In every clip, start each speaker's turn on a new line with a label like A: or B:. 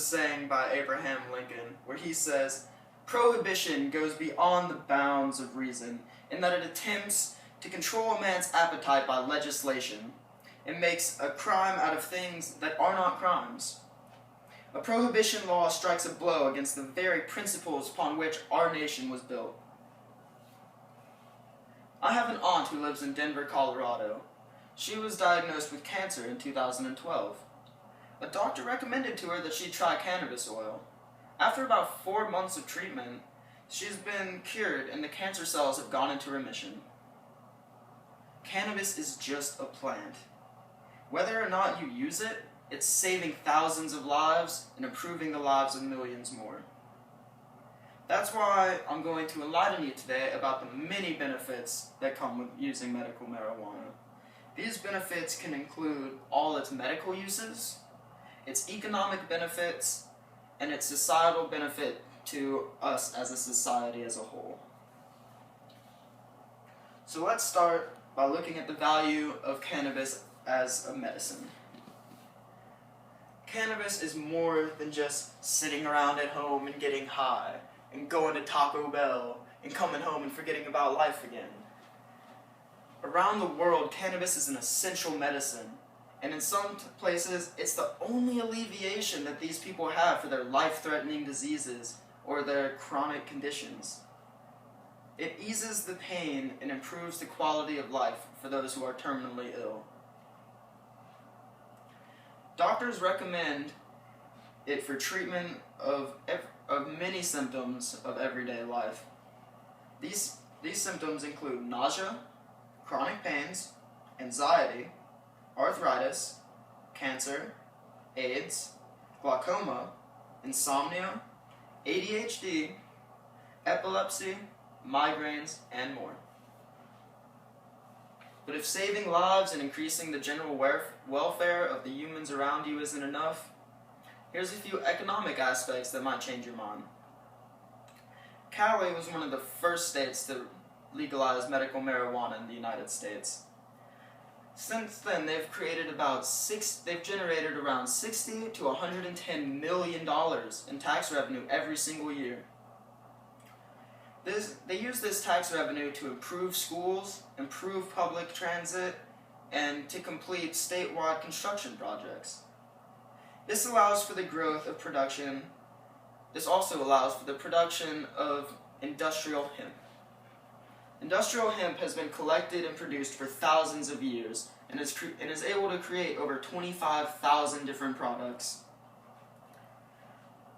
A: a saying by Abraham Lincoln where he says, "Prohibition goes beyond the bounds of reason in that it attempts to control a man's appetite by legislation. It makes a crime out of things that are not crimes. A prohibition law strikes a blow against the very principles upon which our nation was built." I have an aunt who lives in Denver, Colorado. She was diagnosed with cancer in 2012. A doctor recommended to her that she try cannabis oil. After about 4 months of treatment, she's been cured and the cancer cells have gone into remission. Cannabis is just a plant. Whether or not you use it, it's saving thousands of lives and improving the lives of millions more. That's why I'm going to enlighten you today about the many benefits that come with using medical marijuana. These benefits can include all its medical uses, its economic benefits, and its societal benefit to us as a society as a whole. So let's start by looking at the value of cannabis as a medicine. Cannabis is more than just sitting around at home and getting high, and going to Taco Bell, and coming home and forgetting about life again. Around the world, cannabis is an essential medicine, and in some places, it's the only alleviation that these people have for their life-threatening diseases or their chronic conditions. It eases the pain and improves the quality of life for those who are terminally ill. Doctors recommend it for treatment of many symptoms of everyday life. These symptoms include nausea, chronic pains, anxiety, arthritis, cancer, AIDS, glaucoma, insomnia, ADHD, epilepsy, migraines, and more. But if saving lives and increasing the general welfare of the humans around you isn't enough, here's a few economic aspects that might change your mind. Cali was one of the first states to legalize medical marijuana in the United States. Since then, they've generated around $60 to $110 million in tax revenue every single year. They use this tax revenue to improve schools, improve public transit, and to complete statewide construction projects. This allows for the growth of production. This also allows for the production of industrial hemp. Industrial hemp has been collected and produced for thousands of years and is able to create over 25,000 different products.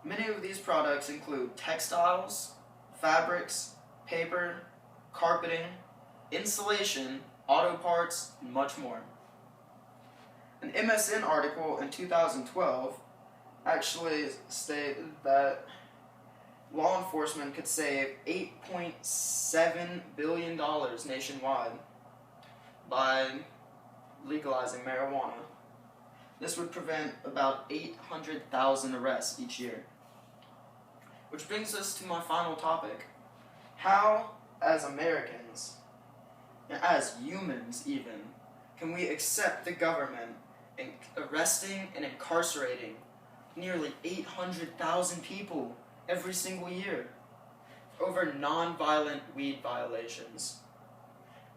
A: Many of these products include textiles, fabrics, paper, carpeting, insulation, auto parts, and much more. An MSN article in 2012 actually stated that law enforcement could save $8.7 billion nationwide by legalizing marijuana. This would prevent about 800,000 arrests each year. Which brings us to my final topic. How, as Americans, and as humans even, can we accept the government in arresting and incarcerating nearly 800,000 people every single year over non-violent weed violations?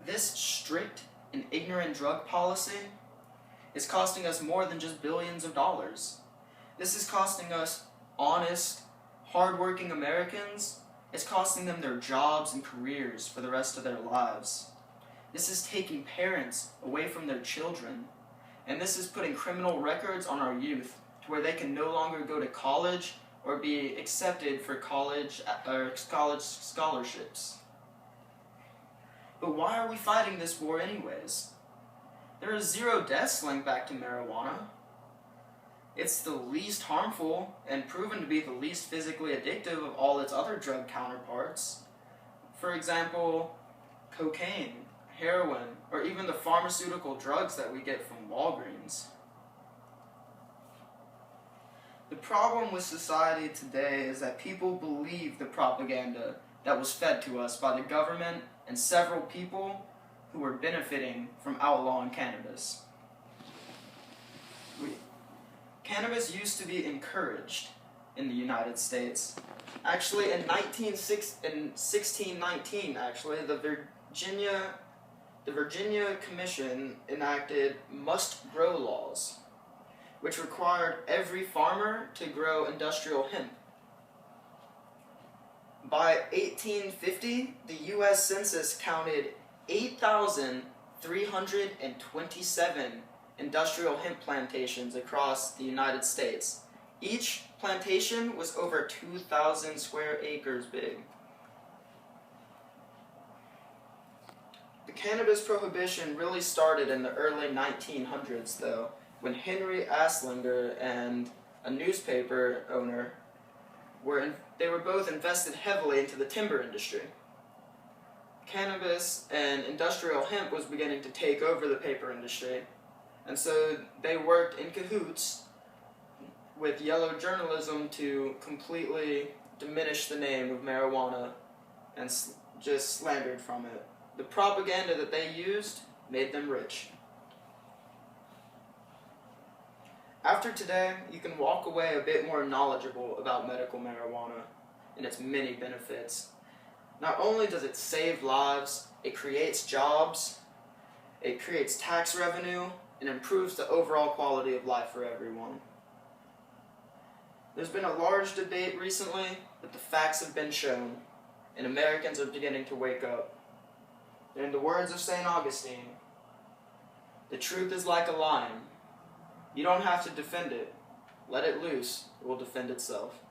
A: This strict and ignorant drug policy is costing us more than just billions of dollars. This is costing us honest, hard-working Americans. It's costing them their jobs and careers for the rest of their lives. This is taking parents away from their children, and this is putting criminal records on our youth to where they can no longer go to college or be accepted for college scholarships. But why are we fighting this war anyways? There are 0 deaths linked back to marijuana. It's the least harmful and proven to be the least physically addictive of all its other drug counterparts. For example, cocaine, heroin, or even the pharmaceutical drugs that we get from Walgreens. The problem with society today is that people believe the propaganda that was fed to us by the government and several people who were benefiting from outlawing cannabis. Cannabis used to be encouraged in the United States. Actually, in 1619, actually, the Virginia Commission enacted must-grow laws, which required every farmer to grow industrial hemp. By 1850, the U.S. Census counted 8,327 industrial hemp plantations across the United States. Each plantation was over 2,000 square acres big. The cannabis prohibition really started in the early 1900s, though, when Henry Aslinger and a newspaper owner were both invested heavily into the timber industry. Cannabis and industrial hemp was beginning to take over the paper industry, and so they worked in cahoots with yellow journalism to completely diminish the name of marijuana and just slandered from it. The propaganda that they used made them rich. After today, you can walk away a bit more knowledgeable about medical marijuana and its many benefits. Not only does it save lives, it creates jobs, it creates tax revenue, and improves the overall quality of life for everyone. There's been a large debate recently, but the facts have been shown, and Americans are beginning to wake up. And in the words of St. Augustine, the truth is like a lion. You don't have to defend it. Let it loose. It will defend itself.